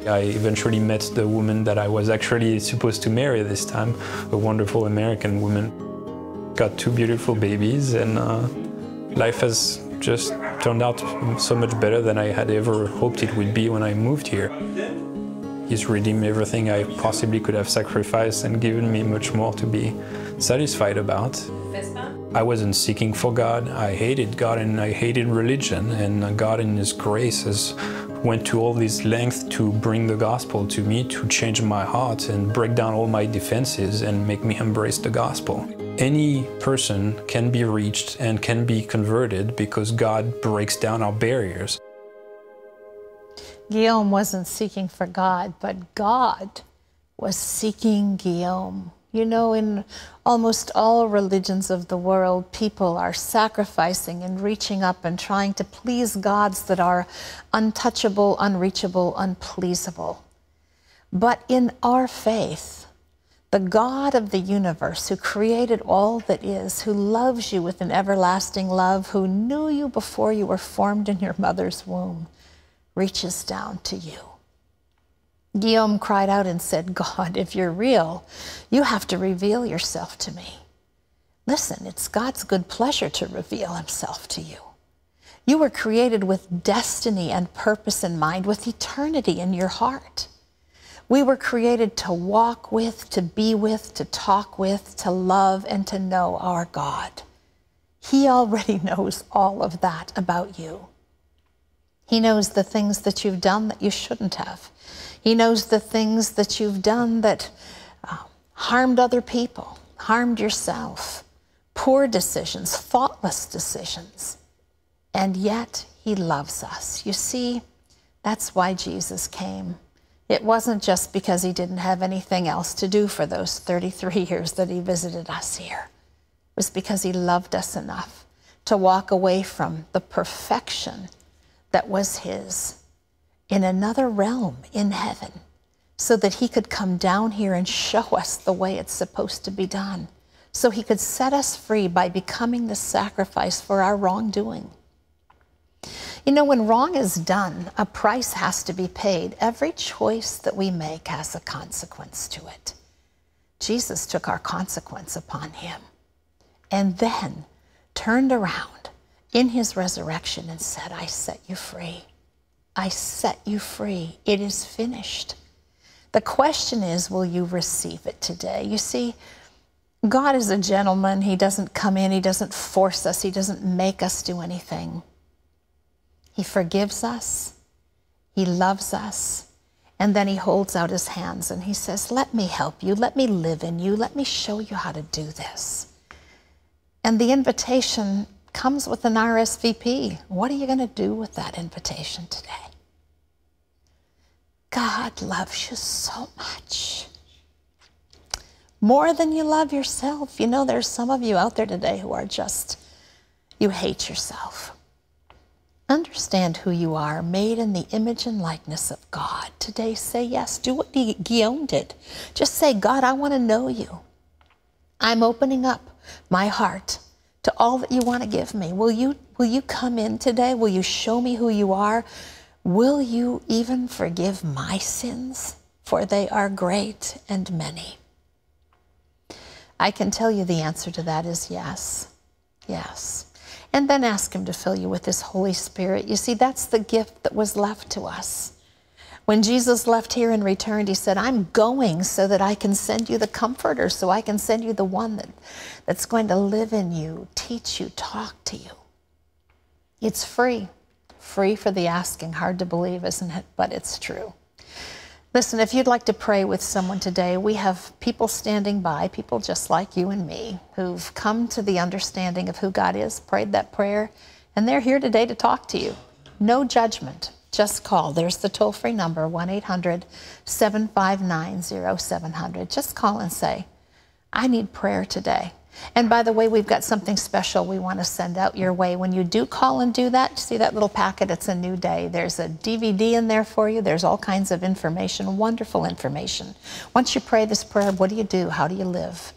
I eventually met the woman that I was actually supposed to marry this time, a wonderful American woman. Got 2 beautiful babies, and life has just turned out so much better than I had ever hoped it would be when I moved here. He's redeemed everything I possibly could have sacrificed and given me much more to be satisfied about. I wasn't seeking for God. I hated God and I hated religion, and God in His grace has went to all these lengths to bring the gospel to me, to change my heart and break down all my defenses and make me embrace the gospel. Any person can be reached and can be converted because God breaks down our barriers. Guillaume wasn't seeking for God, but God was seeking Guillaume. You know, in almost all religions of the world, people are sacrificing and reaching up and trying to please gods that are untouchable, unreachable, unpleasable. But in our faith, the God of the universe, who created all that is, who loves you with an everlasting love, who knew you before you were formed in your mother's womb, reaches down to you. Guillaume cried out and said, God, if you're real, you have to reveal yourself to me. Listen, it's God's good pleasure to reveal Himself to you. You were created with destiny and purpose in mind, with eternity in your heart. We were created to walk with, to be with, to talk with, to love, and to know our God. He already knows all of that about you. He knows the things that you've done that you shouldn't have. He knows the things that you've done that harmed other people, harmed yourself, poor decisions, thoughtless decisions. And yet he loves us. You see, that's why Jesus came. It wasn't just because he didn't have anything else to do for those 33 years that he visited us here. It was because he loved us enough to walk away from the perfection that was his in another realm in heaven, so that he could come down here and show us the way it's supposed to be done, so he could set us free by becoming the sacrifice for our wrongdoing. You know, when wrong is done, a price has to be paid. Every choice that we make has a consequence to it. Jesus took our consequence upon him and then turned around in his resurrection and said, I set you free. I set you free. It is finished. The question is, will you receive it today? You see, God is a gentleman. He doesn't come in. He doesn't force us. He doesn't make us do anything. He forgives us. He loves us. And then he holds out his hands and he says, let me help you. Let me live in you. Let me show you how to do this. And the invitation comes with an RSVP. What are you going to do with that invitation today? God loves you so much. More than you love yourself. You know, there's some of you out there today who are just, you hate yourself. Understand who you are, made in the image and likeness of God. Today, say yes. Do what Guillaume did. Just say, God, I want to know you. I'm opening up my heart to all that you want to give me. Will you come in today? Will you show me who you are? Will you even forgive my sins? For they are great and many. I can tell you the answer to that is yes. Yes. And then ask him to fill you with his Holy Spirit. You see, that's the gift that was left to us. When Jesus left here and returned, he said, I'm going so that I can send you the comforter, so I can send you the one that's going to live in you, teach you, talk to you. It's free. Free for the asking. Hard to believe, isn't it? But it's true. Listen, if you'd like to pray with someone today, we have people standing by, people just like you and me, who've come to the understanding of who God is, prayed that prayer, and they're here today to talk to you. No judgment. Just call. There's the toll-free number, 1-800-759-0700. Just call and say, I need prayer today. And by the way, we've got something special we want to send out your way. When you do call and do that, see that little packet? It's a new day. There's a DVD in there for you. There's all kinds of information, wonderful information. Once you pray this prayer, what do you do? How do you live?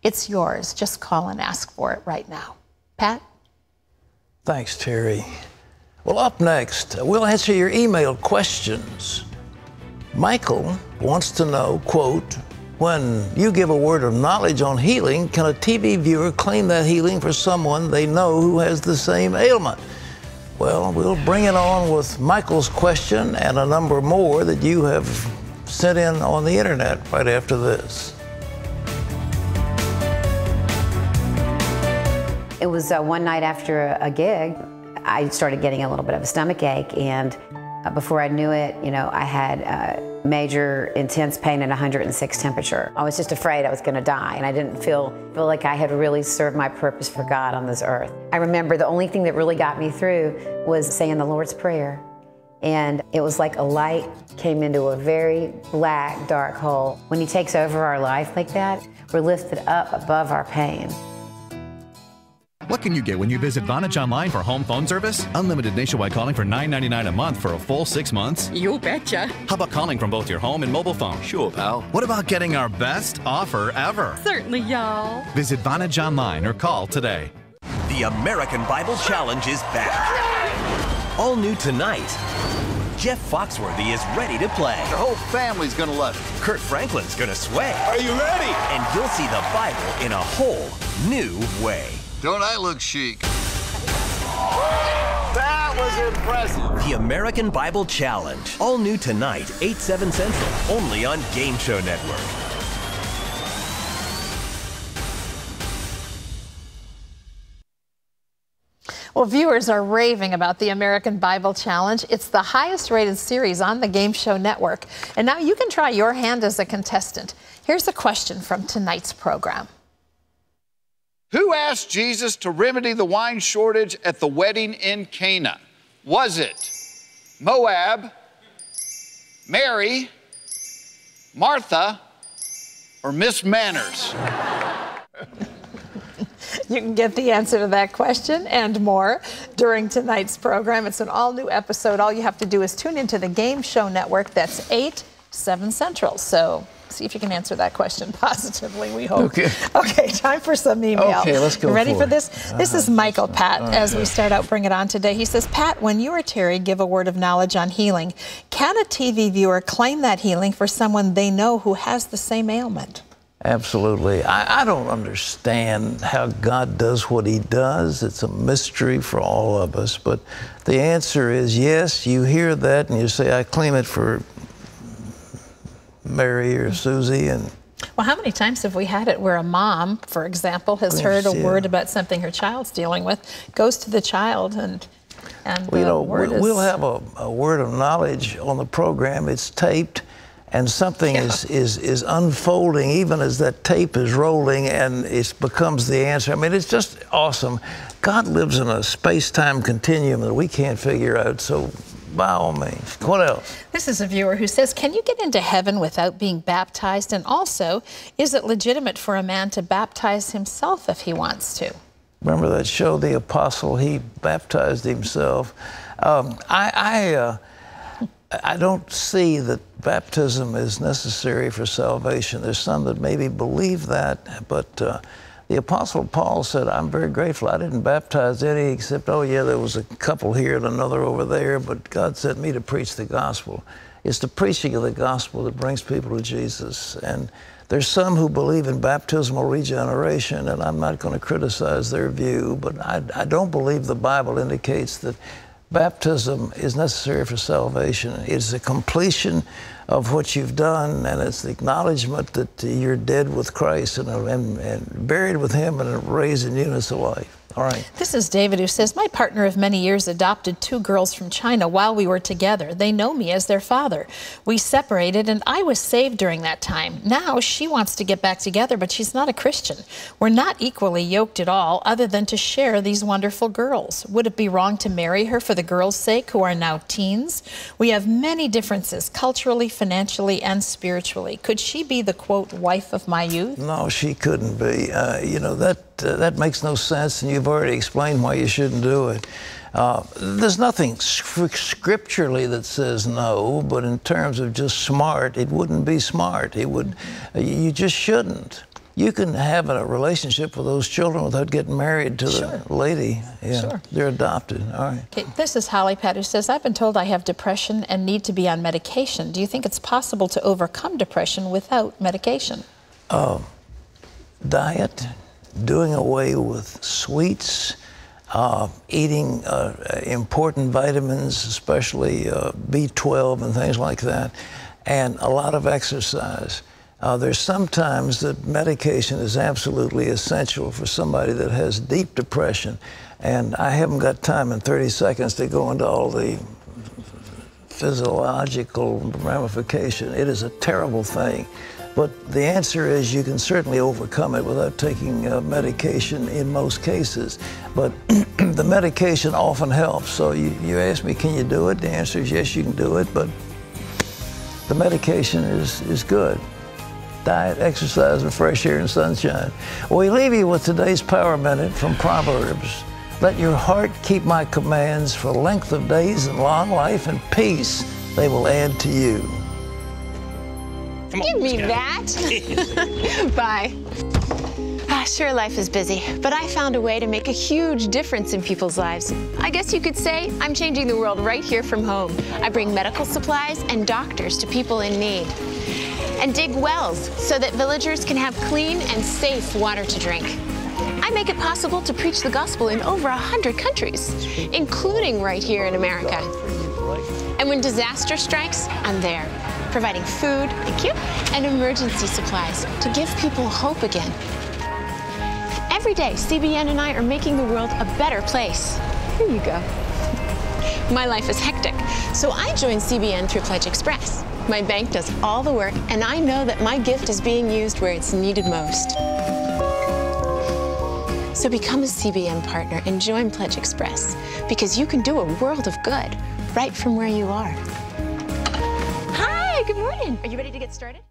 It's yours. Just call and ask for it right now. Pat? Thanks, Terry. Well, up next, we'll answer your email questions. Michael wants to know, quote, when you give a word of knowledge on healing, can a TV viewer claim that healing for someone they know who has the same ailment? Well, we'll bring it on with Michael's question and a number more that you have sent in on the internet right after this. It was one night after a gig, I started getting a little bit of a stomach ache, and before I knew it, you know, I had major intense pain at 106 temperature. I was just afraid I was going to die, and I didn't feel like I had really served my purpose for God on this earth. I remember the only thing that really got me through was saying the Lord's Prayer, and it was like a light came into a very black, dark hole. When He takes over our life like that, we're lifted up above our pain. What can you get when you visit Vonage Online for home phone service? Unlimited nationwide calling for $9.99 a month for a full 6 months? You betcha. How about calling from both your home and mobile phone? Sure, pal. What about getting our best offer ever? Certainly, y'all. Visit Vonage Online or call today. The American Bible Challenge is back. All new tonight. Jeff Foxworthy is ready to play. The whole family's gonna love it. Kurt Franklin's gonna sway. Are you ready? And you'll see the Bible in a whole new way. Don't I look chic? That was impressive. The American Bible Challenge. All new tonight, 8/7 Central, only on Game Show Network. Well, viewers are raving about the American Bible Challenge. It's the highest rated series on the Game Show Network. And now you can try your hand as a contestant. Here's a question from tonight's program. Who asked Jesus to remedy the wine shortage at the wedding in Cana? Was it Moab, Mary, Martha, or Miss Manners? You can get the answer to that question and more during tonight's program. It's an all-new episode. All you have to do is tune into the Game Show Network. That's 8/7 Central. So see if you can answer that question positively, we hope. Okay. Okay, time for some email. Okay, let's go. Ready for it. this? This is Michael Pat as we start out Bring It On today. He says, Pat, when you or Terry give a word of knowledge on healing, can a TV viewer claim that healing for someone they know who has the same ailment? Absolutely. I don't understand how God does what he does. It's a mystery for all of us. But the answer is yes, you hear that and you say, I claim it for Mary or Susie. And well, how many times have we had it where a mom, for example, has heard a word about something her child's dealing with, goes to the child and well, you know, we'll have a word of knowledge on the program. It's taped. And something is unfolding even as that tape is rolling, and it becomes the answer. I mean, it's just awesome. God lives in a space-time continuum that we can't figure out, so by all means. What else? This is a viewer who says, can you get into heaven without being baptized? And also, is it legitimate for a man to baptize himself if he wants to? Remember that show, The Apostle? He baptized himself. I don't see that baptism is necessary for salvation. There's some that maybe believe that, but the Apostle Paul said, I'm very grateful. I didn't baptize any except, oh yeah, there was a couple here and another over there, but God sent me to preach the gospel. It's the preaching of the gospel that brings people to Jesus. And there's some who believe in baptismal regeneration, and I'm not going to criticize their view, but I don't believe the Bible indicates that baptism is necessary for salvation. It's the completion of what you've done, and it's the acknowledgement that you're dead with Christ and buried with him and raised in newness of life. All right. This is David who says, my partner of many years adopted 2 girls from China while we were together. They know me as their father. We separated and I was saved during that time. Now she wants to get back together, but she's not a Christian. We're not equally yoked at all other than to share these wonderful girls. Would it be wrong to marry her for the girls' sake who are now teens? We have many differences culturally, financially, and spiritually. Could she be the, quote, wife of my youth? No, she couldn't be. You know, that makes no sense, and you've already explained why you shouldn't do it. There's nothing scripturally that says no, but in terms of just smart, it wouldn't be smart. It would. You just shouldn't. You can have a relationship with those children without getting married to the lady. Yeah, sure. They're adopted. All right. Okay, this is Holly Pat who says, I've been told I have depression and need to be on medication. Do you think it's possible to overcome depression without medication? Diet, doing away with sweets, eating important vitamins, especially B12 and things like that, and a lot of exercise. There's sometimes that medication is absolutely essential for somebody that has deep depression, and I haven't got time in 30 seconds to go into all the physiological ramification. It is a terrible thing. But the answer is you can certainly overcome it without taking medication in most cases. But the medication often helps. So you ask me, can you do it? The answer is yes, you can do it, but the medication is good. Diet, exercise, and fresh air and sunshine. We leave you with today's Power Minute from Proverbs. Let your heart keep my commands for length of days and long life and peace they will add to you. Give me that. Bye. Sure, life is busy, but I found a way to make a huge difference in people's lives. I guess you could say I'm changing the world right here from home. I bring medical supplies and doctors to people in need, and dig wells so that villagers can have clean and safe water to drink. I make it possible to preach the gospel in over 100 countries, including right here in America. And when disaster strikes, I'm there, providing food, thank you, and emergency supplies to give people hope again. Every day, CBN and I are making the world a better place. Here you go. My life is hectic, so I joined CBN through Pledge Express. My bank does all the work, and I know that my gift is being used where it's needed most. So become a CBN partner and join Pledge Express, because you can do a world of good right from where you are. Hi, good morning. Are you ready to get started?